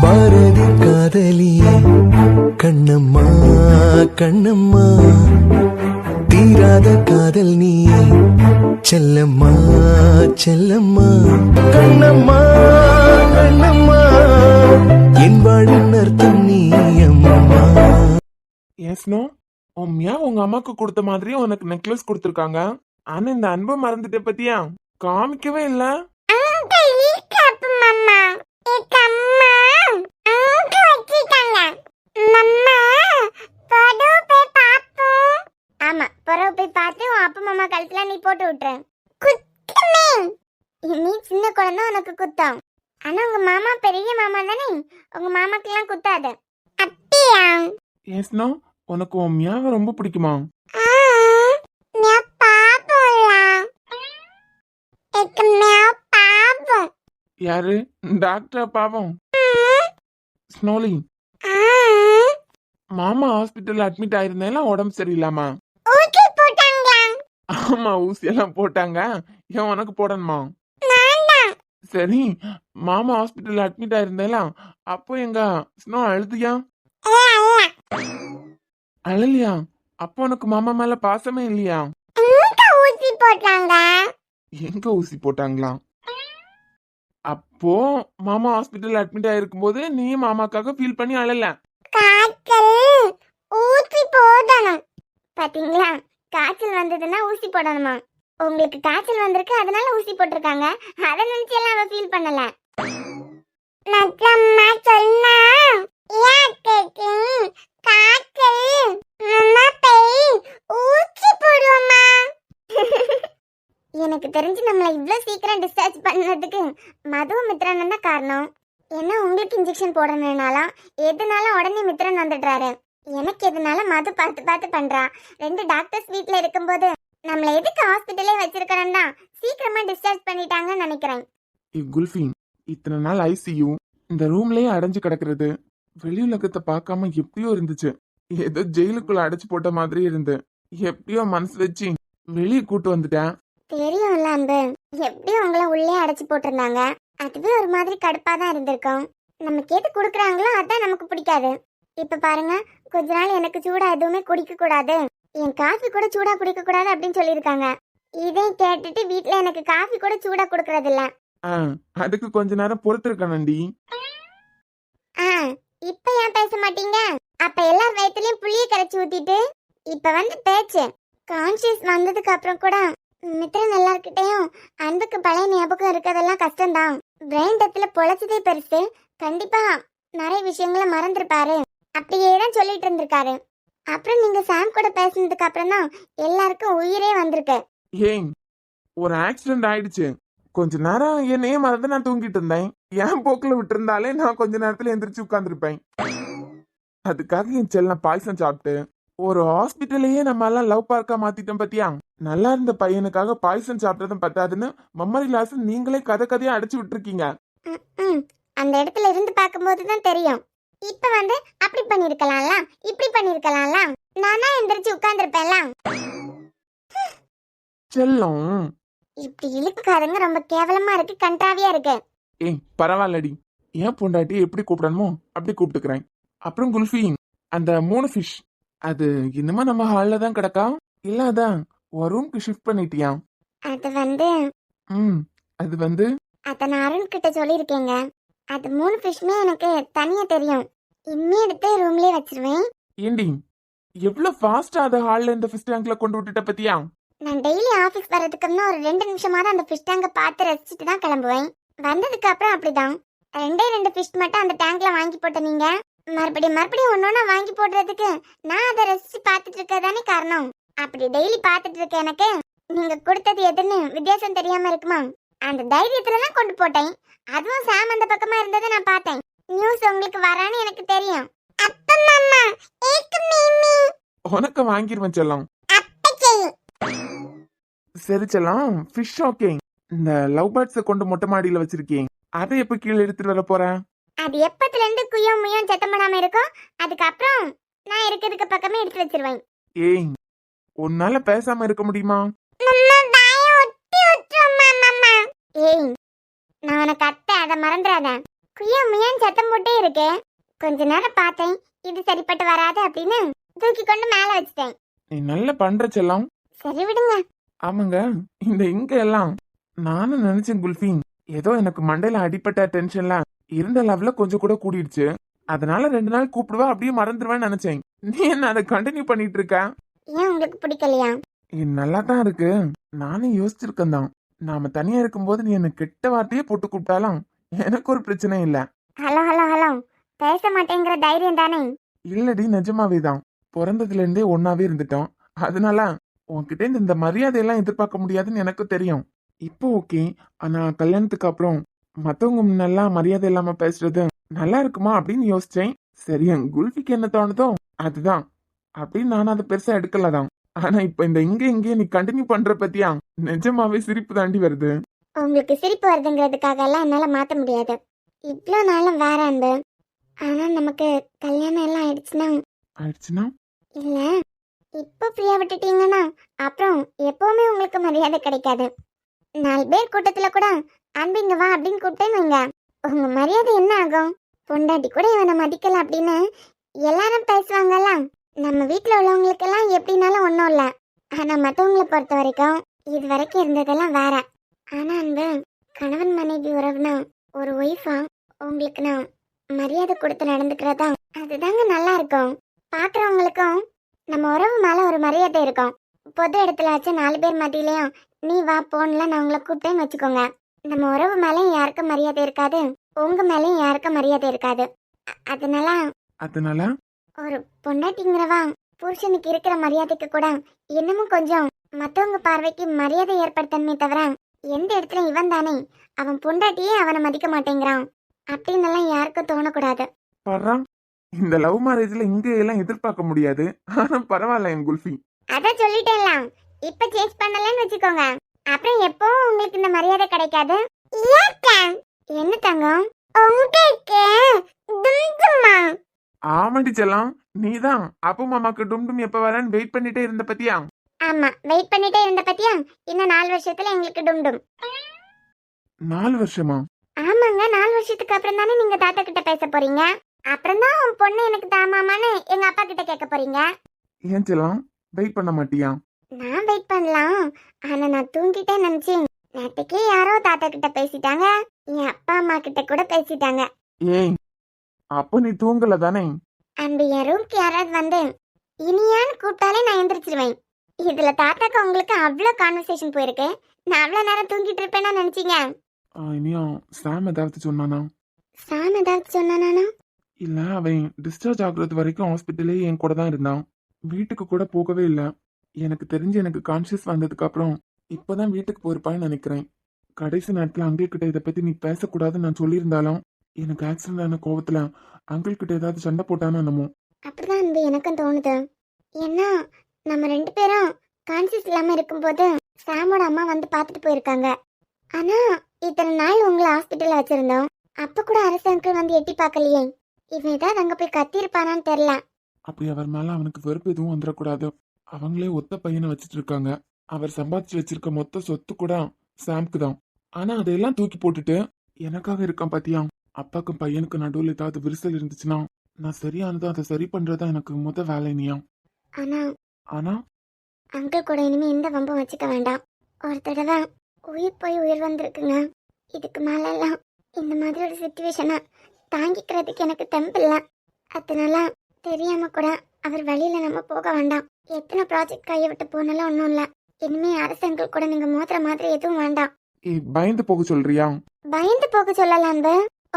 பாரதி காதலியே கண்ணம்மா கண்ணம்மா, தீராத காதல் நீயே செல்லம்மா செல்லம்மா, கண்ணம்மா கண்ணம்மா, என் வாழின் அர்த்தம் நீ அம்மா. ஏஸ்னோ உண்மையா உங்க அம்மாக்கு கொடுத்த மாதிரி உனக்கு நெக்லஸ் கொடுத்துருக்காங்க. ஆனா இந்த அன்பை மறந்துட்ட பத்தியா, காமிக்கவே இல்ல. ஆமா, பிறகு போய் பார்த்து உன் அப்பா மாமா கழுத்துல நீ போட்டு விட்டுற. நீ சின்ன குழந்தை, உனக்கு குத்தம். ஆனா உங்க மாமா பெரிய மாமா தானே, உங்க மாமாக்கு எல்லாம் குத்தாது. அப்படியா? ஏஸ்னோ உனக்கு உண்மையா ரொம்ப பிடிக்குமா? யாரு டாக்டரா பாவம்? ஸ்னோலி, மாமா ஹாஸ்பிட்டல் அட்மிட் ஆயிருந்தேன், உடம்பு சரியில்லாமா? ஆமா, ஊசி எல்லாம் போட்டாங்க. ஏன் உனக்கு போடணுமா? சரி, மாமா ஹாஸ்பிட்டல் அட்மிட் ஆயிருந்தேல, அப்போ எங்க ஸ்னோ அழுதியா? அழலியா? அப்போ உனக்கு மாமா மேல பாசமே இல்லையா? எங்க ஊசி போட்டாங்களா? அப்போ மாமா ஹாஸ்பிட்டல் அட்மிட் ஆயிருக்கும் போது நீ மாமாக்காக ஃபீல் பண்ணி அழல. பாத்தீங்களா, காய்ச்சல் வந்ததுன்னா ஊசி போடணுமா? உங்களுக்கு காய்ச்சல் வந்திருக்கு, அதனால ஊசி போட்டிருக்காங்க. அத நினைச்சு எல்லாம் அவ ஃபீல் பண்ணல. நக்கம்மா சொன்னா யாக்கேக்கு காய்ச்சல் மம்மா போய் ஊசி போடுவோமா? எனக்கு தெரிஞ்சு நம்மள இவ்வளவு சீக்கிரம் டிஸ்சார்ஜ் பண்ணதுக்கு மது மித்ரன் தான் காரணம். ஏன்னா உங்களுக்கு இன்ஜெக்ஷன் போடணும்னாலும் எதுனாலும் உடனே மித்ரன் வந்துடுறாரு. எனக்கு எதுனால மது பார்த்து பார்த்து பண்றா. 2 டாக்டர்ஸ் வீட்ல இருக்கும்போது நம்மள எதுக்கு ஹாஸ்பிட்டலே வச்சிருக்கறேன்னா சீக்கிரமா டிஸ்சார்ஜ் பண்ணிட்டாங்கன்னு நினைக்கிறேன். குல்ஃபி, இத்தனை நாள் ஐசியூ இந்த ரூம்லயே அடைஞ்சு கிடக்குறது, வெளி உலகத்தை பார்க்காம எப்படியோ இருந்துச்சு. ஏதோ ஜெயிலுக்குள்ள அடைச்சு போட்ட மாதிரி இருந்து எப்படியோ மனசு வச்சு வெளியே கூட்டு வந்துட்டேன். தெரியும்ல அன்பு, எப்படியும் உங்களை உள்ளே அடைச்சு போட்டிருந்தாங்க. அதுவே ஒரு மாதிரி கடுப்பா தான் இருந்திருக்கும். நமக்கு எது குடுக்குறாங்களோ அதான் நமக்கு பிடிக்காது. இப்ப பாருங்க, கொஞ்ச நாள் எனக்கு சூடா எதுவுமே குடிக்க கூடாது, என் காஃபி கூட சூடா குடிக்க கூடாது அப்படின்னு சொல்லியிருக்காங்க. இதை கேட்டுட்டு வீட்டுல எனக்கு காஃபி கூட சூடா குடுக்கறது இல்ல. அதுக்கு கொஞ்ச நேரம் பொறுத்திருக்கணும்டி. இப்ப ஏன் பேச மாட்டீங்க? அப்ப எல்லார் வயிற்றுலயும் புளிய கரைச்சி ஊத்திட்டு இப்ப வந்து பேச்சு. கான்சியஸ் வந்ததுக்கு அப்புறம் கூட மித்திரன் எல்லார்கிட்டையும் அன்புக்கு பழைய ஞாபகம் இருக்கிறதெல்லாம் கஷ்டம்தான். பிரெயின் டெத்ல பொழைச்சதே பெருசு. கண்டிப்பா நிறைய விஷயங்களை மறந்துருப்பாரு, அப்படியே தான் சொல்லிட்டு இருந்திருக்காரு. அப்புறம் நீங்க சாம் கூட பேசினதுக்கு அப்புறம் தான் எல்லாருக்கும் உயிரே வந்திருக்கு. ஏன் ஒரு ஆக்சிடென்ட் ஆயிடுச்சு, கொஞ்ச நேரம் என்னையே மறந்து நான் தூங்கிட்டு இருந்தேன். என் போக்குல விட்டு இருந்தாலே நான் கொஞ்ச நேரத்துல எந்திரிச்சு உட்கார்ந்துருப்பேன். அதுக்காக என் செல்லம் பாய்சன் சாப்பிட்டு ஒரு ஹாஸ்பிட்டலையே நம்ம எல்லாம் லவ் பார்க்கா மாத்திட்டோம் பத்தியா? நல்லா இருந்த பையனுக்காக பாய்சன் சாப்பிட்டதும் பத்தாதுன்னு மெமரி லாஸ் நீங்களே கதையா அடிச்சு விட்டுருக்கீங்க. அந்த இடத்துல இருந்து பார்க்கும்போது தான் தெரியும். இப்ப வந்து அப்படி பண்ணிருக்கலாம்ல, இப்படி பண்ணிருக்கலாம்ல, நானா எந்திரிச்சு உட்கார்ந்துருப்பேன்ல. செல்லம், இப்படி இழுக்காதங்க, ரொம்ப கேவலமா இருக்கு, கண்டாவியா இருக்கு. ஏய் பரவாயில்லடி, ஏன் பொண்டாட்டி எப்படி கூப்பிடணுமோ அப்படி கூப்பிட்டுக்கிறேன். அப்புறம் குல்ஃபி, அந்த 3 ஃபிஷ் அது இன்னுமா நம்ம ஹால்ல தான் கிடக்கா, இல்ல அதான் ஒரு ரூம்க்கு ஷிஃப்ட் பண்ணிட்டியா? அது வந்து அது வந்து அத நான் அருண் கிட்ட சொல்லியிருக்கேங்க. அது 3 ஃபிஷ்மே எனக்கு தனியா தெரியும். இனிமே எடுத்து ரூம்லயே வச்சிருவேன். ஏண்டி எவ்வளவு ஃபாஸ்டா அத ஹால்ல இந்த ஃபிஷ் டேங்க்ல கொண்டு விட்டுட்ட பத்தியா? நான் டெய்லி ஆபீஸ் வரதுக்கு முன்ன ஒரு 2 நிமிஷமாவது அந்த ஃபிஷ் டேங்க பார்த்து ரசிச்சுட்டு தான் கிளம்புவேன். வந்ததுக்கு அப்புறம் அப்படிதான் 2 ஃபிஷ் மட்டும் அந்த டேங்க்ல வாங்கி போட்ட நீங்க மறுபடியும் ஒன்னொன்னா வாங்கி போடுறதுக்கு நான் அதை ரசிச்சு பார்த்துட்டு இருக்கதானே காரணம். அப்படி டெய்லி பார்த்துட்டு இருக்க எனக்கு நீங்க கொடுத்தது எதுன்னு வித்தியாசம் தெரியாம இருக்குமா? அந்த தைரியத்துல தான் கொண்டு போட்டேன். அதுவும் சாம் அந்த பக்கமா இருந்ததை நான் பார்த்தேன். நியூஸ் உங்களுக்கு வரான்னு எனக்கு தெரியும். அப்பா மாமா ஏக்கு மீமி உனக்கு வாங்கிருவேன் செல்லம். சரி செல்லம், ஃபிஷ் ஓகே. இந்த லவ் பேர்ட்ஸ் கொண்டு மொட்டை மாடியில வச்சிருக்கேன், அதை எப்ப கீழே எடுத்துட்டு வர போறேன்? அது எப்பத்துல இருந்து குயம் முயம் சத்தம் பண்ணாம இருக்கும், அதுக்கப்புறம் நான் இருக்கிறதுக்கு பக்கமே எடுத்து வச்சிருவேன். ஏய், உன்னால பேசாம இருக்க முடியுமா? ஏய், நான் உனக்கு அத்தை, அதை மறந்துடாத. முய்யா முய்யான்னு சத்தம் போட்டே இருக்கு. கொஞ்ச நேரம் பார்த்தேன், இது சரிப்பட்டு வராது அப்படின்னு தூக்கி கொண்டு மேல வச்சுட்டேன். நீ நல்ல பண்ற செல்லம். சரி விடுங்க. ஆமாங்க, இந்த இங்க எல்லாம் நானும் நினைச்சேன் குல்ஃபி, ஏதோ எனக்கு மண்டையில அடிப்பட்ட டென்ஷன்ல இருந்த லெவல்ல கொஞ்சம் கூட கூடிடுச்சு. அதனால 2 நாள் கூப்பிடுவா அப்படியே மறந்துடுவேன்னு நினைச்சேன். நீ என்ன அதை கண்டினியூ பண்ணிட்டு இருக்க? ஏன் உங்களுக்கு பிடிக்கலையா? நல்லா தான் இருக்கு. நானும் யோசிச்சிருக்கேன் தான். நாம தனியா இருக்கும்போது நீ என்ன கெட்ட வார்த்தையே போட்டு கூப்பிட்டாலும் எனக்கு ஒரு பிரச்சனை இல்ல. ஹலோ ஹலோ ஹலோ, பேச மாட்டேங்கிற தைரியம் தானே? இல்லடி, நிஜமாவே தான். பிறந்ததுல இருந்தே ஒன்னாவே இருந்துட்டோம். அதனால உன்கிட்ட இந்த மரியாதையெல்லாம் எதிர்பார்க்க முடியாதுன்னு எனக்கு தெரியும். இப்போ ஓகே, ஆனா கல்யாணத்துக்கு அப்புறம் மத்தவங்க முன்னெல்லாம் மரியாதை இல்லாம பேசுறது நல்லா இருக்குமா அப்படின்னு யோசிச்சேன். சரி, என் குல்ஃபிக்கு என்ன தோணுதோ அதுதான் அப்படின்னு நான் அதை பெருசா எடுக்கலதான். ஆனா இப்ப இந்த இங்கே நீ கண்டினியூ பண்ற பத்தியா நிஜமாவே சிரிப்பு தாண்டி வருது. உங்களுக்கு சிரிப்பு வருதுங்கிறதுக்காக எல்லாம் என்னால மாத்த முடியாது. இவ்வளோ நாளும் வேற அன்பு. ஆனா நமக்கு கல்யாணம் எல்லாம் ஆயிடுச்சுன்னா இல்ல, இப்போ ஃப்ரீயா விட்டுட்டீங்கன்னா அப்புறம் எப்பவுமே உங்களுக்கு மரியாதை கிடைக்காது. 4 பேர் கூட்டத்துல கூட அன்பு இங்க வா அப்படின்னு கூப்பிட்டேன்னு வைங்க, உங்க மரியாதை என்ன ஆகும்? பொண்டாட்டி கூட இவனை மதிக்கல அப்படின்னு எல்லாரும் பேசுவாங்கல்ல. நம்ம வீட்டுல உள்ளவங்களுக்கெல்லாம் எப்படின்னாலும் ஒன்றும் இல்லை. ஆனா மற்றவங்களை பொறுத்த வரைக்கும் இது வரைக்கும் இருந்ததெல்லாம் வேற. ஆனா அன்பு, கணவன் மனைவி உறவுனா ஒரு ஒய்ஃபா உங்களுக்கு நான் மரியாதை கொடுத்து நடந்துக்கிறதா அதுதாங்க நல்லா இருக்கும். பாக்குறவங்களுக்கும் நம்ம உறவு மேல ஒரு மரியாதை இருக்கும். பொது இடத்துல வச்சு 4 பேர் மத்தியிலையும் நீ வா போன்ல நான் உங்களை கூப்பிட்டேன்னு வச்சுக்கோங்க, நம்ம உறவு மேலேயும் யாருக்கும் மரியாதை இருக்காது, உங்க மேலேயும் யாருக்கும் மரியாதை இருக்காது. அதனால ஒரு பொண்டாட்டிங்கிறவா புருஷனுக்கு இருக்கிற மரியாதைக்கு கூட இன்னமும் கொஞ்சம் மத்தவங்க பார்வைக்கு மரியாதை ஏற்படுத்தணுமே தவிர எந்த இடத்துல இவன் தானே அவன் பொண்டாட்டியே அவனை மதிக்க மாட்டேங்கிறான் அப்படின்னு எல்லாம் யாருக்கும் தோணக்கூடாது. இந்த லவ் மேரேஜ்ல இங்க எல்லாம் எதிர்பார்க்க முடியாது. ஆனா பரவாயில்ல என் குல்ஃபி. அதான் சொல்லிட்டேன்லாம், இப்ப சேஞ்ச் பண்ணலன்னு வச்சுக்கோங்க, அப்புறம் எப்பவும் உங்களுக்கு இந்த மரியாதை கிடைக்காது. என்ன தங்கம் உங்களுக்கு ஆமாடி செல்லம், நீதான் அப்பு மாமாக்கு டும்டும் எப்ப வரேன்னு வெயிட் பண்ணிட்டே இருந்த பத்தியா? ஆமா, வெயிட் பண்ணிட்டே இருந்த பத்தியா? இன்னும் 4 வருஷத்துல எங்களுக்கு டும்டும். 4 வருஷமா? ஆமாங்க, 4 வருஷத்துக்கு அப்புறம் தானே நீங்க தாத்தா கிட்ட பேச போறீங்க. அப்புறம் தான் உன் பொண்ணு எனக்கு தாமாமான்னு எங்க அப்பா கிட்ட கேட்க போறீங்க. ஏன் செல்லம், வெயிட் பண்ண மாட்டியா? நான் வெயிட் பண்ணலாம், ஆனா நான் தூங்கிட்டே நினைச்சேன். நேற்றுக்கே யாரோ தாத்தா கிட்ட பேசிட்டாங்க, என் அப்பா அம்மா கிட்ட கூட பேசிட்டாங்க. ஏய், அப்ப நீ தூங்கல தானே? அந்த என் ரூம்க்கு யாராவது வந்து இனியான்னு கூப்பிட்டாலே நான் எந்திரிச்சிருவேன். இதுல தாத்தாக்கு உங்களுக்கு அவ்வளோ கான்வர்சேஷன் போயிருக்கு, நான் அவ்வளோ நேரம் தூங்கிட்டு இருப்பேன்னா நினைச்சீங்க? இனியா சாம் ஏதாவது சொன்னானா? சாம் ஏதாவது சொன்னானா? இல்ல, அவன் டிஸ்சார்ஜ் ஆகுறது வரைக்கும் ஹாஸ்பிட்டலே என் கூட தான் இருந்தான். வீட்டுக்கு கூட போகவே இல்லை. எனக்கு தெரிஞ்சு எனக்கு கான்சியஸ் வந்ததுக்கு அப்புறம் இப்பதான் வீட்டுக்கு போயிருப்பான்னு நினைக்கிறேன். கடைசி நேரத்துல அங்கிள் கிட்ட இதை பத்தி நீ பேசக்கூடாதுன்னு நான் சொல்லியிருந்தாலும் எனக்கு ஆக்சிடென்ட் ஆன கோவத்துல அங்கிள் கிட்ட ஏதாவது சண்டை போட்டானோ என்னமோ. அப்படிதான் அன்பு எனக்கும் தோணுது. ஏன்னா நம்ம 2 பேரும் கான்சியஸ் இல்லாம இருக்கும்போது சாமோட அம்மா வந்து பார்த்துட்டு போயிருக்காங்க. ஆனா இத்தனை நாள் உங்களை ஹாஸ்பிட்டல்ல வச்சிருந்தோம், அப்ப கூட அரசு அங்கிள் வந்து எட்டி பார்க்கலையே. இவன் ஏதாவது அங்க போய் கத்தி இருப்பானான்னு தெரியல. அப்படி அவர் மேல அவனுக்கு வெறுப்பு எதுவும் வந்துடக்கூடாது. அவங்களே ஒத்த பையனை வச்சிட்டு இருக்காங்க. அவர் சம்பாதிச்சு வச்சிருக்க மொத்த சொத்து கூட சாம்க்கு தான். ஆனா அதையெல்லாம் தூக்கி போட்டுட்டு எனக்காக இருக்கான் பாத்தியா? அப்பாக்கும் பையனுக்கு நடுவில் ஏதாவது விரிசல் இருந்துச்சுன்னா நான் சரியானதா அதை சரி பண்றதா எனக்கு வேலை நீயா. ஆனா அங்கிள் கூட இனிமே எந்த வம்பும் வச்சுக்க வேண்டாம். ஒரு தடவை உயிர் போய் உயிர் வந்திருக்குங்க. இதுக்கு மேல எல்லாம் இந்த மாதிரி ஒரு சிச்சுவேஷனை தாங்கிக்கிறதுக்கு எனக்கு தெம்பில்ல. அதனால தெரியாம கூட அவர் வழியில நம்ம போக வேண்டாம். எத்தனை ப்ராஜெக்ட் கையை விட்டு போனாலும் ஒன்றும் இல்லை. இனிமே அரசங்கள் கூட நீங்க மோதுற மாதிரி எதுவும் வேண்டாம். பயந்து போக சொல்றியா? பயந்து போக சொல்லலாம்,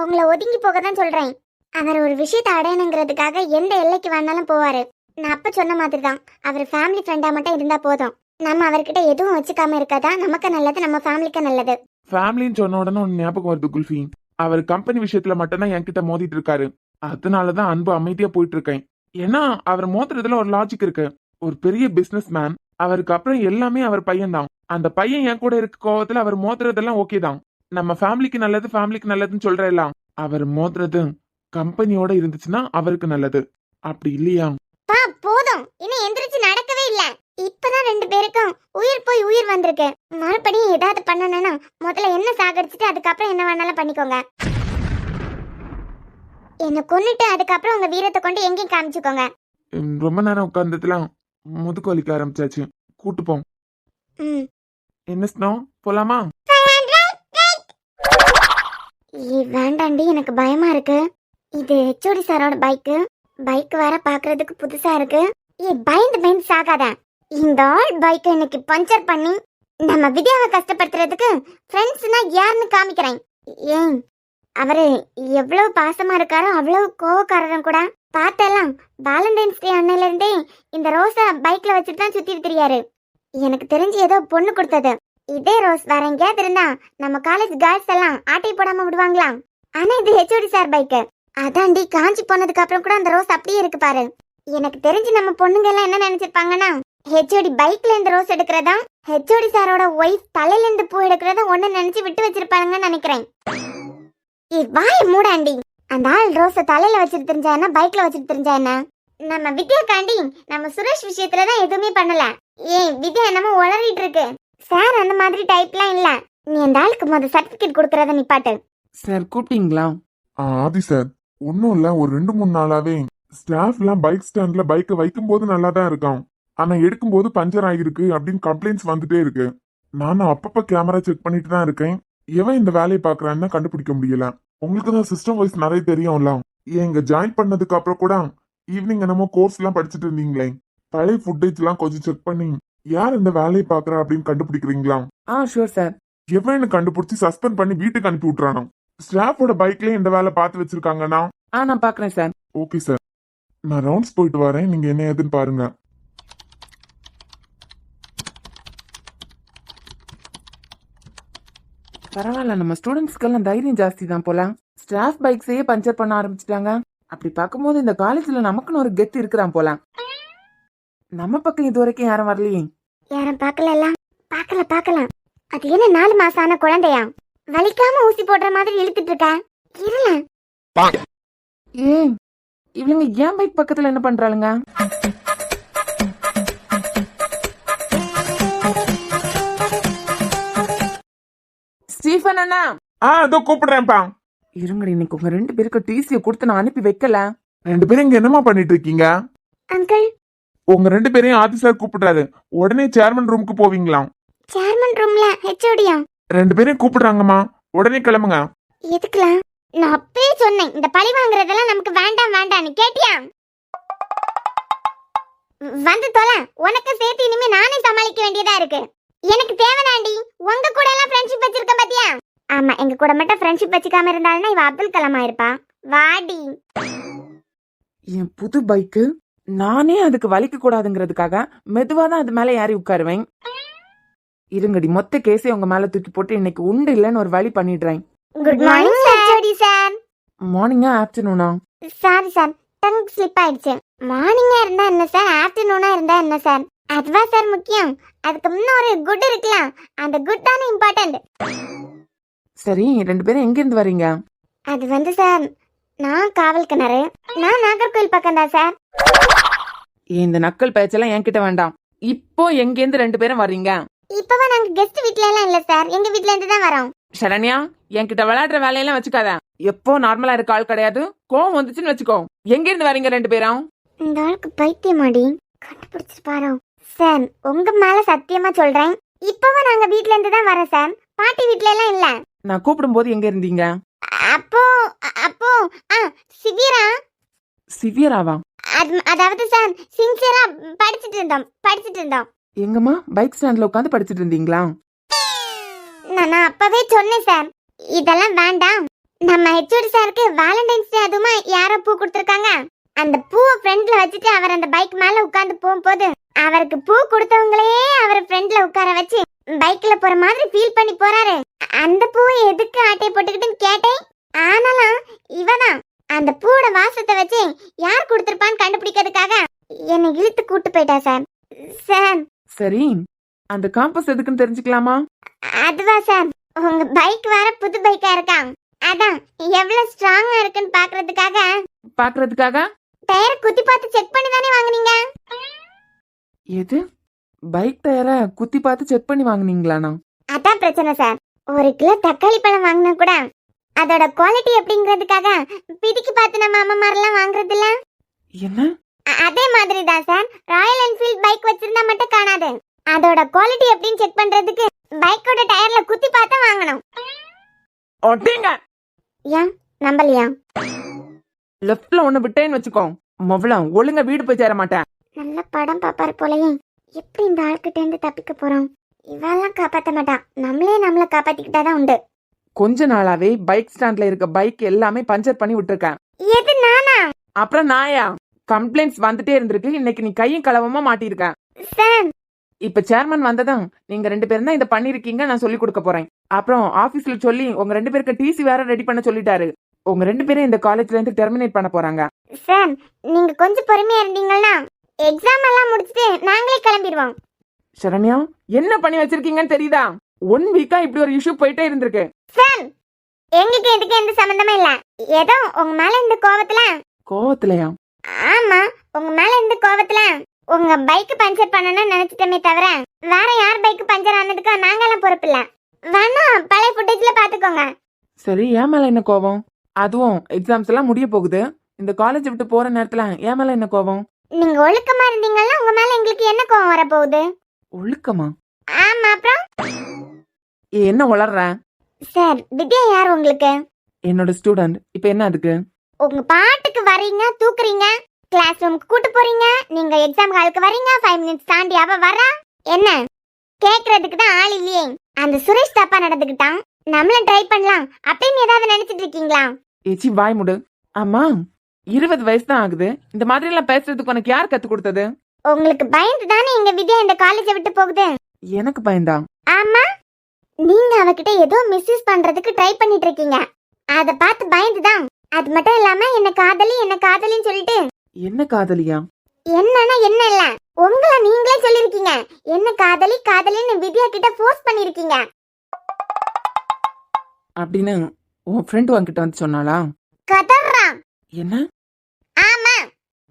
உங்களை ஒதுங்கி போக தான் சொல்றேன். அவர் ஒரு விஷயத்தை அடையணுங்கிறதுக்காக எந்த எல்லைக்கு வேணாலும் போவாரு. நான் அப்ப சொன்ன மாதிரி தான், அவர் ஃபேமிலி ஃப்ரெண்டா மட்டும் இருந்தா போதும். நம்ம அவர்கிட்ட எதுவும் வச்சுக்காம இருக்காதா நமக்கு நல்லது, நம்ம ஃபேமிலிக்கு நல்லது. ஃபேமிலின்னு சொன்ன உடனே ஒன்னு ஞாபகம் வருது குல்ஃபி. அவர் கம்பெனி விஷயத்துல மட்டும்தான் என்கிட்ட மோதிட்டு இருக்காரு. அதனாலதான் அன்பு அமைதியா போயிட்டு இருக்கேன். ஏன்னா அவர் மோதுறதுல ஒரு லாஜிக் இருக்கு. ஒரு பெரிய பிசினஸ் மேன், அவருக்கு அப்புறம் எல்லாமே அவர் பையன் தான். அந்த பையன் என் கூட இருக்க கோவத்துல அவர் மோதுறதெல்லாம் ஓகே தான். நம்ம ஃபேமிலிக்கு நல்லதுன்னு சொல்ற எல்லாம் அவர் மோதுறது கம்பெனியோட இருந்துச்சுன்னா அவருக்கு நல்லது. அப்படி இல்லையா? போதும், இன்னும் எந்திரிச்சு நடக்கவே இல்ல. இப்பதான் 2 பேருக்கும் உயிர் போய் உயிர் வந்திருக்கு. மறுபடியும் ஏதாவது பண்ணணும்னா முதல்ல என்ன சாகடிச்சுட்டு அதுக்கப்புறம் என்ன வேணாலும் பண்ணிக்கோங்க. என்ன கொன்னுட்டு அதுக்கப்புறம் உங்க வீரத்தை கொண்டு எங்கேயும் காமிச்சுக்கோங்க. ரொம்ப நேரம் உட்கார்ந்ததுலாம் முதுகு வலிக்க ஆரம்பிச்சாச்சு. கூட்டு போம். ம். என்ன ஸ்னோ, போலாமா? வேண்டாண்டி, எனக்கு பயமா இருக்கு. இது ஹெச்ஓடி சாரோட பைக்கு. பைக் வேற பாக்குறதுக்கு புதுசா இருக்கு. பயந்து பயந்து சாகாத. இந்த ஆள் பைக்கை இன்னைக்கு பஞ்சர் பண்ணி நம்ம வித்யாவை கஷ்டப்படுத்துறதுக்கு ஃப்ரெண்ட்ஸ்னா யாருன்னு காமிக்கிறேன். ஏன் அவரு எவ்வளவு பாசமா இருக்காரோ அவ்வளவு கோவக்காரரும் கூட. பார்த்தெல்லாம் வேலண்டைன்ஸ் டே அன்னையில இருந்தே இந்த ரோஸை பைக்ல வச்சுட்டு தான் சுத்திட்டு தெரியாரு. எனக்கு தெரிஞ்சு ஏதோ பொண்ணு கொடுத்தது. இதே ரோஸ் வேற எங்கேயாவது இருந்தா நம்ம காலேஜ் கேர்ள்ஸ் எல்லாம் ஆட்டை போடாம விடுவாங்களா? ஆனா இது ஹெச்ஓடி சார் பைக்கு. அதாண்டி, காஞ்சி போனதுக்கு அப்புறம் கூட அந்த ரோஸ் அப்படியே இருக்கு பாரு. எனக்கு தெரிஞ்சு நம்ம பொண்ணுங்க எல்லாம் என்ன நினைச்சிருப்பாங்கன்னா, ஹெச்ஓடி பைக்ல இந்த ரோஸ் எடுக்கிறதா ஹெச்ஓடி சாரோட ஒய்ஃப் தலையில இருந்து பூ எடுக்கிறதா ஒண்ணு நினைச்சு விட்டு வச்சிருப்பாங்கன்னு நினைக்கிறேன். வாய மூடாண்டி. அந்த ஆள் ரோஸ தலையில வச்சுட்டு தெரிஞ்சா என்ன, பைக்ல வச்சுட்டு தெரிஞ்சா என்ன? நம்ம வித்யா காண்டி நம்ம சுரேஷ் விஷயத்துலதான் எதுவுமே பண்ணல. ஏன் வித்யா என்னமோ உளறிட்டு இருக்கு. சார் அந்த மாதிரி டைப்லாம் இல்ல. நீ அந்த ஆளுக்கு முதல் சர்டிபிகேட் கொடுக்கறத நிப்பாட்டு. சார் கூப்பிட்டீங்களா? ஆதி சார், ஒன்னும் இல்ல. ஒரு 2-3 நாளாவே ஸ்டாஃப்லாம் பைக் ஸ்டாண்ட்ல பைக்கை வைக்கும் போது நல்லா தான் இருக்கான். ஆனா எடுக்கும் போது பஞ்சர் ஆகிருக்கு அப்படின்னு கம்ப்ளைண்ட்ஸ் வந்துட்டே இருக்கு. நானும் அப்பப்ப கேமரா செக் பண்ணிட்டு தான் இருக்கேன். எவன் இந்த வேலையை பாக்குறான்னு கண்டுபிடிக்க முடியல. உங்களுக்கு தான் சிஸ்டம் வைஸ் நிறைய தெரியும்ல. இங்க ஜாயின் பண்ணதுக்கு அப்புறம் கூட ஈவினிங் என்னமோ கோர்ஸ் எல்லாம் படிச்சுட்டு இருந்தீங்களே, பழைய ஃபுட்டேஜ் எல்லாம் கொஞ்சம் செக் பண்ணி யார் இந்த வேலையை பாக்குறா அப்படின்னு கண்டுபிடிக்கிறீங்களா? Sure sir. எவன்னு கண்டுபிடிச்சி சஸ்பெண்ட் பண்ணி வீட்டுக்கு அனுப்பி விட்டுறானோ. ஸ்டாஃபோட பைக்லயே இந்த வேலை பார்த்து வச்சிருக்காங்கன்னா நான் பாக்குறேன் சார். ஓகே சார், நான் ரவுண்ட்ஸ் போயிட்டு வரேன். நீங்க என்ன ஏதுன்னு பாருங்க. பரவாயில்ல, நம்ம ஸ்டூடெண்ட்ஸ்க்கெல்லாம் தைரியம் ஜாஸ்தி தான் போல. ஸ்டாஃப் பைக்ஸையே பஞ்சர் பண்ண ஆரம்பிச்சிட்டாங்க. அப்படி பார்க்கும்போது இந்த காலேஜ்ல நமக்குன்னு ஒரு கெத்து இருக்கிறான் போல. நம்ம பக்கம் இது வரைக்கும் யாரும் வரலையே. யாரும் பார்க்கல. பார்க்கலாம். அது என்ன 4 மாசம் ஆன குழந்தையா? வலிக்காம ஊசி போடுற மாதிரி இழுத்துட்டு இருக்கா. இருல. ஏன் இவங்க ஏன் பைக் பக்கத்துல என்ன பண்றாளுங்க? ஸ்டீஃபன் அண்ணா. அதோ கூப்பிடுறேன்ப்பா. இருங்கடி, இன்னைக்கு உங்க 2 பேருக்கு டிசியை கொடுத்து நான் அனுப்பி வைக்கல. 2 பேரும் இங்க என்னமா பண்ணிட்டு இருக்கீங்க? அங்கிள், உங்க 2 பேரையும் ஆதி சார் கூப்பிடுறாரு. உடனே சேர்மன் ரூமுக்கு போவீங்களா? சேர்மன் ரூம்ல ஹெச்ஓடியா? 2 பேரையும் கூப்பிடுறாங்கம்மா, உடனே கிளம்புங்க. எதுக்குலாம்? நான் அப்பவே சொன்னேன், இந்த பழி வாங்குறதெல்லாம் நமக்கு வேண்டாம்னு. கேட்டியா? வந்து தொலை. உனக்கு சேர்த்து இனிமே நானே சமாளிக்க வேண்டியதா இருக்கு. எனக்கு தேவைதாண்டி. உங்க கூட எல்லாம் ஃப்ரெண்ட்ஷிப் வச்சிருக்க பாத்தியா? ஆமா, எங்க கூட மட்டும் ஃப்ரெண்ட்ஷிப் வச்சுக்காம இருந்தாலும் இவ அப்துல் கலாமா இருப்பா. வாடி. என் புது பைக்கு நானே அதுக்கு வலிக்க கூடாதுங்கிறதுக்காக மெதுவா தான் அது மேல ஏறி உட்காருவேன். இருங்கடி, மொத்த கேஸை உங்க மேல தூக்கி போட்டு இன்னைக்கு உண்டு இல்லைன்னு ஒரு வழி பண்ணிடுறேன். Good morning HOD sir. மார்னிங்கா ஆஃப்டர்நூனா? சாரி சார், டங் ஸ்லிப் ஆயிடுச்சு. மார்னிங்கா இருந்தா என்ன சார், ஆஃப்டர்நூனா இருந்தா என்ன சார்? அதுவா சார் முக்கியம்? அதுக்கு முன்ன ஒரு குட் இருக்கலாம். அந்த குட் தானே இம்பார்ட்டன்ட். சரி, 2 பேரும் எங்க இருந்து வரீங்க? அது வந்து சார், நான் காவல் கிணறு, நான் நாகர்கோயில் பக்கம் தான் சார். இந்த நக்கல் பேச்செல்லாம் என்கிட்ட வேண்டாம். இப்போ எங்க இருந்து 2 பேரும் வர்றீங்க? இப்பவா நாங்க கெஸ்ட் வீட்ல எல்லாம் இல்ல சார், எங்க வீட்ல இருந்து தான் வரோம். சரண்யா, என்கிட்ட விளையாடுற வேலையெல்லாம் வச்சுக்காத. எப்போ நார்மலா இருக்க ஆள் கிடையாது. கோவம் வந்துச்சுன்னு வச்சுக்கோ. எங்க இருந்து வரீங்க 2 பேரும்? இந்த ஆளுக்கு பைத்தியமாடி, கண்டுபிடிச்சிருப்பாரோ? சார், உங்க மேல சத்தியமா சொல்றேன், இப்பவா நாங்க வீட்ல இருந்து தான் வரோம் சார். பாட்டி வீட்ல எல்லாம் இல்ல. நான் கூப்பிடும் போது எங்க இருந்தீங்க? அப்போ அப்போ சிவியரா. சிவியராவா? அதாவது சார், சின்சியரா படிச்சிட்டு இருந்தோம். எங்கம்மா, பைக் ஸ்டாண்ட்ல உட்காந்து படிச்சிட்டு இருந்தீங்களா? நான் அப்பவே சொன்னேன் சார், இதெல்லாம் வேண்டாம். நம்ம ஹெச்ஓடி சாருக்கு வேலண்டைன்ஸ் டே அதுமா யாரோ பூ கொடுத்துருக்காங்க. அந்த பூவை ஃப்ரெண்ட்ல வச்சுட்டு அவர் அந்த பைக் மேல உட்கார்ந்து போகும்போது அவருக்கு பூ கொடுத்தவங்களே அவர் ஃப்ரெண்ட்ல உட்கார வச்சு பைக்ல போற மாதிரி ஃபீல் பண்ணி போறாரு. அந்த பூவை எதுக்கு ஆட்டை போட்டுக்கிட்டுன்னு கேட்டேன். ஆனாலும் இவதான் அந்த பூவோட வாசத்தை வச்சு யார் கொடுத்திருப்பான்னு கண்டுபிடிக்கிறதுக்காக என்னை இழுத்து கூட்டு போயிட்டா சார். சார், சரி, அந்த காம்பஸ் எதுக்குன்னு தெரிஞ்சுக்கலாமா? அதுவா சார், உங்க பைக் வேற புது பைக்கா இருக்கா. அதான் எவ்வளவு ஸ்ட்ராங்கா இருக்குன்னு பாக்குறதுக்காக டயரை குத்தி பார்த்து செக் பண்ணி தானே வாங்குனீங்க. எது? பைக் டயரை குத்தி பார்த்து செக் பண்ணி வாங்குனீங்களாண்ணா? அதான் பிரச்சனை சார். 1 கிலோ தக்காளி பழம் வாங்கினா கூட அதோட குவாலிட்டி எப்படிங்கிறதுக்காக பிடிக்கு பார்த்து நம்ம அம்மா மாதிரிலாம் வாங்குறது இல்ல. என்ன? அதே மாதிரி தான் சார் ராயல் என்ஃபீல்ட் பைக் வச்சிருந்தா மட்டும் காணாது. அதோட குவாலிட்டி எப்படின்னு செக் பண்றதுக்கு பைக்கோட டயர்ல குத்தி பார்த்தா வாங்கணும். ஒட்டிங்க. ஏன் நம்பலையா? லெஃப்ட்ல ஒண்ணு விட்டேன்னு வச்சுக்கோ, மவளம் ஒழுங்கா வீடு போய் சேர மாட்டேன். நல்ல படம் பாப்பாரு போலயே. எப்படி இந்த ஆள்கிட்ட இருந்து தப்பிக்க போறோம்? இவெல்லாம் காப்பாத்த மாட்டான், நம்மள காப்பாத்திக்கிட்டாதான் உண்டு. கொஞ்ச நாளாவே பைக் ஸ்டாண்ட்ல இருக்க பைக் எல்லாமே பஞ்சர் பண்ணி விட்டுருக்கேன். எது நானா? அப்புறம் நாயா? கம்ப்ளைண்ட்ஸ் வந்துட்டே இருந்திருக்கு. இன்னைக்கு நீ கையும் களவமா மாட்டிருக்க. சார் இப்ப சேர்மன் வந்ததும் நீங்க 2 பேரும் தான் இதை பண்ணிருக்கீங்க, நான் சொல்லி கொடுக்க போறேன். அப்புறம் ஆபீஸ்ல சொல்லி உங்க 2 பேருக்கு டிசி வேற ரெடி பண்ண சொல்லிட்டாரு. உங்க 2 பேரும் இந்த காலேஜ்ல இருந்து டெர்மினேட் பண்ண போறாங்க. சார் நீங்க கொஞ்சம் பொறுமையா இருந்தீங்கன்னா எக்ஸாம் எல்லாம் முடிச்சிட்டு நாங்களே கிளம்பிடுவோம். சரண்யா, என்ன பண்ணி வச்சிருக்கீங்கன்னு தெரியுதா? 1 வீக்கா இப்படி ஒரு இஷ்யூ போயிட்டே இருந்திருக்கு. சார் எங்களுக்கு இதுக்கு எந்த சம்பந்தமே இல்ல. ஏதோ உங்க மேல இந்த கோவத்திலயா? ஆமா, உங்க மேல இந்த கோவத்துல உங்க பைக் பஞ்சர் பண்ணணும்னு நினைச்சிட்டமே தவிர வேற யார் பைக் பஞ்சர் ஆனதுக்கு நாங்கெல்லாம் பொறுப்பு இல்ல. வேணா பழைய ஃபுட்டேஜ்ல பாத்துக்கோங்க. சரி, ஏன் மேல என்ன கோவம்? அதுவும் எக்ஸாம்ஸ் எல்லாம் முடிய போகுது. இந்த காலேஜ் விட்டு போற நேரத்துல ஏன் மேல என்ன கோவம்? நீங்க ஒழுக்கமா இருந்தீங்கன்னா உங்க மேல எங்களுக்கு என்ன கோவம் வர போகுது? ஒழுக்கமா? ஆமா, அப்புறம் என்ன வளர்ற? சார் வித்யா யார் உங்களுக்கு? என்னோட ஸ்டூடெண்ட். இப்ப என்ன அதுக்கு? உங்க பாட்டுக்கு வரீங்க, தூக்குறீங்க, கிளாஸ் ரூமுக்கு கூட்டு போறீங்க, நீங்க எக்ஸாம் ஹாலுக்கு வரீங்க, 5 மினிட்ஸ் தாண்டி அவ வரா. என்ன கேக்குறதுக்கு தான் ஆள் இல்லையே. அந்த சுரேஷ் தப்பா நடந்துக்கிட்டான், நம்மளும் ட்ரை பண்ணலாம் அப்படின்னு ஏதாவது நினைச்சிட்டு இருக்கீங்களா? ஏச்சி வாய் முடு. ஆமா, 20 வயசு தான் ஆகுது. இந்த மாதிரி எல்லாம் பேசுறதுக்கு உனக்கு யார் கத்து கொடுத்தது? உங்களுக்கு பயந்து தானே எங்க வித்யா இந்த காலேஜை விட்டு போகுது. எனக்கு பயந்தா? ஆமா, நீங்க அவகிட்ட ஏதோ மிஸ்யூஸ் பண்றதுக்கு ட்ரை பண்ணிட்டு இருக்கீங்க. அத பார்த்து பயந்துதான். அது மட்டும் இல்லாம என்ன காதலின்னு சொல்லிட்டு. என்ன காதலியா? என்னன்னா என்ன இல்ல, உங்களை நீங்களே சொல்லிருக்கீங்க. என்ன காதலின்னு வித்யா கிட்ட ஃபோர்ஸ் பண்ணிருக்கீங்க அப்படின்னு உன் ஃப்ரெண்ட் உன்கிட்ட வந்து சொன்னாளா? கதறான். என்ன? ஆமா,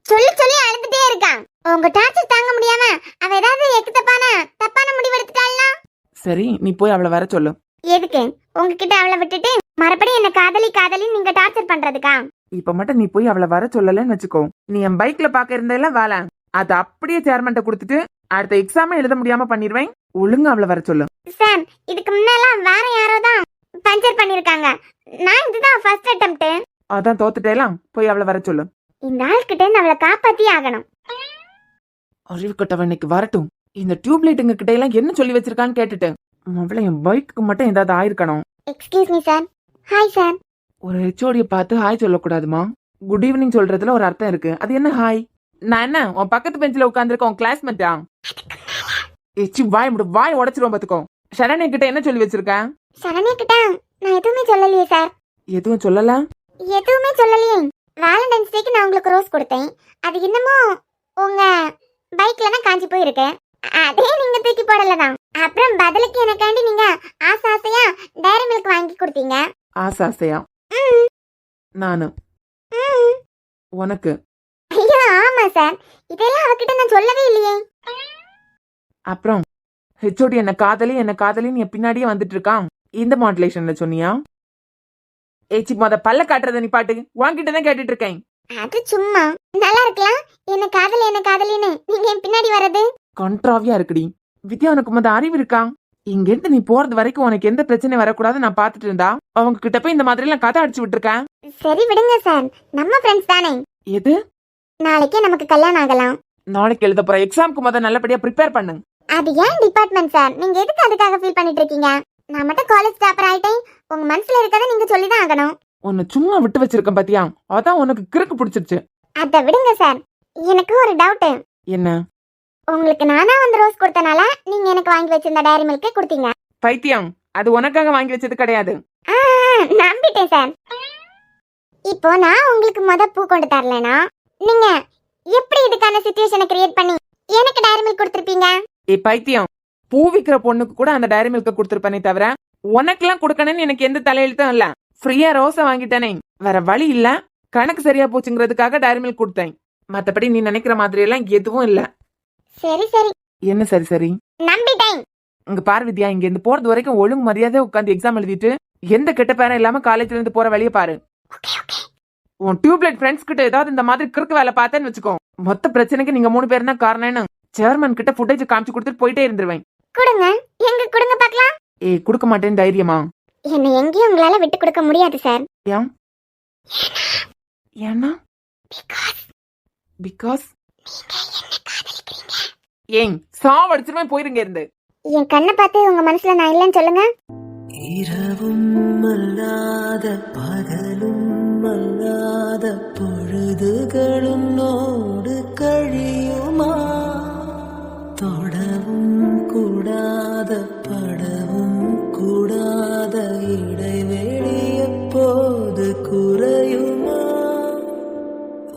சொல்லி அழுதுட்டே இருக்கான். உங்க டார்ச்சர் தாங்க முடியாம அவ ஏதாவது தப்பான முடிவு எடுத்துட்டாள்னா? சரி, நீ போய் அவளை வர சொல்லு. எதுக்கு? உங்ககிட்ட அவளை விட்டுட்டு மறுபடியும் என்ன காதலின்னு நீங்க டார்ச்சர் பண்றதுக்கா? இப்ப மட்டும் நீ போய் அவளை வர சொல்லலன்னு வச்சுக்கோ, நீ என் பைக்ல பாக்க இருந்தெல்லாம் வேலை அது அப்படியே சேர்மன்ட்ட கொடுத்துட்டு அடுத்த எக்ஸாம் எழுத முடியாம பண்ணிருவேன். ஒழுங்கா அவளை வர சொல்லு. சார் இதுக்கு முன்னெல்லாம் வேற யாரோ தான் பஞ்சர் பண்ணிருக்காங்க. நான் இதுதான் ஃபர்ஸ்ட் அட்டெம்ப்ட். அதான் தோத்துட்டேலாம். போய் அவளை வர சொல்லு. இந்த ஆள்கிட்ட இருந்து அவளை காப்பாத்தி ஆகணும். அறிவு கட்டவன் இன்னைக்கு வரட்டும். இந்த டியூப்லைட்டுங்க கிட்ட எல்லாம் என்ன சொல்லி வச்சிருக்கான்னு கேட்டுட்டு அவளை என் பைக்கு மட்டும் ஏதாவது ஆயிருக்கணும். Excuse me sir. Hi sir. ஒரு ஹெச்ஓடிய பார்த்து ஹாய் சொல்லக்கூடாதுமா. குட் ஈவினிங் சொல்றதுல ஒரு அர்த்தம் இருக்கு. அது என்ன ஹாய்? நான் என்ன உன் பக்கத்து பெஞ்சில உட்காந்துருக்க உன் கிளாஸ்மேட்டா? எச்சி வாய் முடு, வாய் உடைச்சிருவோம் பாத்துக்கோ. சரண்யா கிட்ட என்ன சொல்லி வச்சிருக்கேன்? சரண்யா கிட்ட நான் எதுவுமே சொல்லலையே சார். எதுவும் சொல்லல? எதுவுமே சொல்லலையே. வேலண்டைன்ஸ் டேக்கு நான் உங்களுக்கு ரோஸ் கொடுத்தேன். அது இன்னமும் உங்க பைக்ல தான் காஞ்சி போயிருக்கு. அதே நீங்க தூக்கி போடலதான். அப்புறம் பதிலுக்கு எனக்காண்டி நீங்க ஆசையா டைரி மில்க் வாங்கி கொடுத்தீங்க. ஆசையா? நானு உனக்கு? ஐயோ ஆமா சார், இதெல்லாம் அவகிட்ட நான் சொல்லவே இல்லையே. அப்புறம் ஹெச்ஓடி என்ன காதலின்னு என் பின்னாடியே வந்துட்டு இருக்கான். இந்த மாடுலேஷன்ல சொன்னியா? ஏச்சி மொத பல்ல காட்டுறத நீ பாட்டு வாங்கிட்டு தான் கேட்டுட்டு இருக்கேன். அது சும்மா நல்லா இருக்கலாம். என்ன காதலின்னு நீங்க என் பின்னாடி வர்றது கண்ட்ராவியா இருக்குடி. வித்யா, உனக்கு மொத அறிவு இருக்கா? இங்க இருந்து நீ போறது வரைக்கும் உனக்கு எந்த பிரச்சனை வரக்கூடாது நான் பாத்துட்டு இருந்தா அவங்க கிட்ட போய் இந்த மாதிரி எல்லாம் கதை அடிச்சு விட்டுருக்கேன். சரி விடுங்க சார், நம்ம ஃப்ரெண்ட்ஸ் தானே. எது? நாளைக்கே நமக்கு கல்யாணம் ஆகலாம். நாளைக்கு எழுத போற எக்ஸாம்க்கு மொத நல்லபடியா ப்ரிப்பேர் பண்ணு. அது ஏன் டிபார்ட்மெண்ட் சார், நீங்க எதுக்கு அதுக்காக ஃபீல் பண்ணிட்டு இருக்கீங்க? நான் மட்டும் காலேஜ் டாப்பர் ஆயிட்டேன், உங்க மனசுல இருக்கதை நீங்க சொல்லிதான் ஆகணும். உன்னை சும்மா விட்டு வச்சிருக்கேன் பாத்தியா, அதான் உனக்கு கிறுக்கு பிடிச்சிருச்சு. அத விடுங்க சார், எனக்கு ஒரு டவுட். என்ன? உங்களுக்கு நானா வந்து ரோஸ் கொடுத்தனால நீங்க எனக்கு வாங்கி வச்சிருந்த டைரி மில்க் கொடுத்தீங்க. பைத்தியம், அது உனக்காக வாங்கி வச்சது கிடையாது. நம்பிட்டேன் சார். இப்போ நான் உங்களுக்கு பூ கொண்டு தரலனா நீங்க எப்படி இதுக்கான சிச்சுவேஷனை கிரியேட் பண்ணி எனக்கு டைரி மில்க் கொடுத்திருப்பீங்க? பைத்தியம், பூ விக்கிற பொண்ணுக்கு கூட அந்த டைரி மில்க கொடுத்திருப்பேனே தவிர உனக்கெல்லாம் கொடுக்கணும்னு எனக்கு எந்த தலையெழுத்தும் இல்ல. ஃப்ரீயா ரோஸை வாங்கிட்டேனே, வேற வழி இல்ல. கணக்கு சரியா போச்சுங்கிறதுக்காக டைரி மில்க் கொடுத்தேன். மத்தபடி நீ நினைக்கிற மாதிரி எல்லாம் எதுவும் இல்ல. சரி. என்ன சரி? நம்பிட்டேன். இங்க பார் வித்யா, இங்க இருந்து போறது வரைக்கும் ஒழுங்கு மரியாதை உட்காந்து எக்ஸாம் எழுதிட்டு எந்த கெட்ட பேரம் இல்லாம காலேஜ்ல இருந்து போற வழியை பாரு. உன் டியூப்லைட் ஃப்ரெண்ட்ஸ் கிட்ட ஏதாவது இந்த மாதிரி கிறுக்கு வேலை பார்த்தேன்னு வச்சுக்கோ, மொத்த பிரச்சனைக்கு நீங்க 3 பேர் தான் காரணம்னு சேர்மன் கிட்ட ஃபுட்டேஜ் காமிச்சு கொடுத்துட்டு போயிட்டே இருந்துருவேன். கொடுங்க, எங்க கொடுங்க பார்க்கலாம். ஏய், கொடுக்க மாட்டேன்னு தைரியமா? என்னை எங்கேயும் உங்களால விட்டு கொடுக்க முடியாது சார். ஏன்? ஏன்னா? பிகாஸ் ஏன் சாவடிச்சிருவேன், போயிருங்க இருந்து. என் கண்ணை பார்த்து உங்க மனசுல நான் இல்லைன்னு சொல்லுங்க. இரவும் அல்லாத பகலும் அல்லாத பொழுதுகளும் நோடு கழியுமா, தொடவும் கூடாத படவும் கூடாத இடைவெளி எப்போது குறையுமா,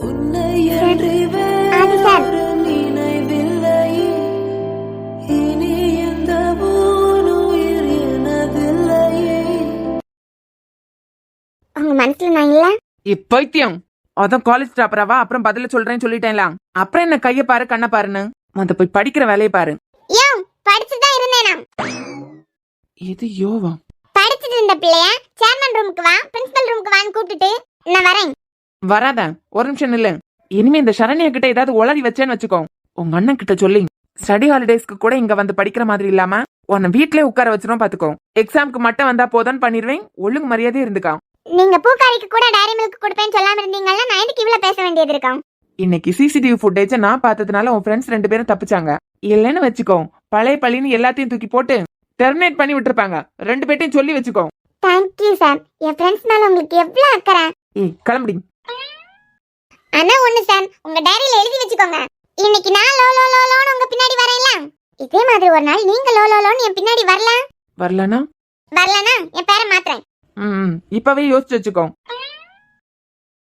உன்னை அன்றி வேறு நினைவில்லையே, இனி எந்த உயிர் எனதில்லையே. உங்க மனசுல நான் இல்ல. இப்பைத்தியம் அதான் காலேஜ் டாப்பராவா, அப்புறம் பதில சொல்றேன்னு சொல்லிட்டேன்ல, அப்புறம் என்ன கைய பாரு கண்ண பாருன்னு மொத்த போய் படிக்கிற வேலையை பாரு. ஏன் படிச்சுதான் இருந்தேனா? இது யோவா படிச்சுட்டு இருந்த பிள்ளைய சேர்மன் ரூமுக்கு வா, பிரின்சிபல் ரூமுக்கு வான்னு கூப்பிட்டுட்டு நான் வரேன். வராத, ஒரு நிமிஷம் இல்ல. இனிமே இந்த சரண்யா கிட்ட ஏதாவது உளறி வச்சேன்னு வச்சுக்கோ, உங்க அண்ணன் கிட்ட சொல்லி ஸ்டடி ஹாலிடேஸ்க்கு கூட இங்க வந்து படிக்கிற மாதிரி இல்லாம உன்னை வீட்லயே உட்கார வச்சிரும் பாத்துக்கோ. எக்ஸாம்க்கு மட்டும் வந்தா போதும்னு பண்ணிடுவேன். ஒழுங்கு மரியாதையே இருந்துக்கா. நீங்க பூக்காரிக்கு கூட டைரி மில்க் கொடுப்பேன்னு சொல்லாம இருந்தீங்கல்ல, நான் எதுக்கு இவ்வளவு பேச வேண்டியது இருக்கா? இன்னைக்கு சிசிடிவி ஃபுட்டேஜ் நான் பார்த்ததுனால உன் ஃப்ரெண்ட்ஸ் 2 பேரும் தப்பிச்சாங்க. இல்லைன்னு வச்சுக்கோ, பழைய பழின்னு எல்லாத்தையும் தூக்கி போட்டு டெர்மினேட் பண்ணி விட்டுருப்பாங்க. 2 பேர்ட்டையும் சொல்லி வச்சுக்கோ. Thank you sir. என் ஃப்ரெண்ட்ஸ் மேல உங்களுக்கு எவ்வளவு அக்கறை. ஏய், கிளம்புடி. ஆனா ஒண்ணு சார், உங்க டைரியில எழுதி வச்சுக்கோங்க. இன்னைக்கு நான் லோ லோ லோன்னு உங்க பின்னாடி வரேன்ல, இதே மாதிரி ஒரு நாள் நீங்க லோ லோன்னு என் பின்னாடி வரலனா வரலனா என் பேரை மாத்துறேன். இப்பவே யோசிச்சு வச்சுக்கோ.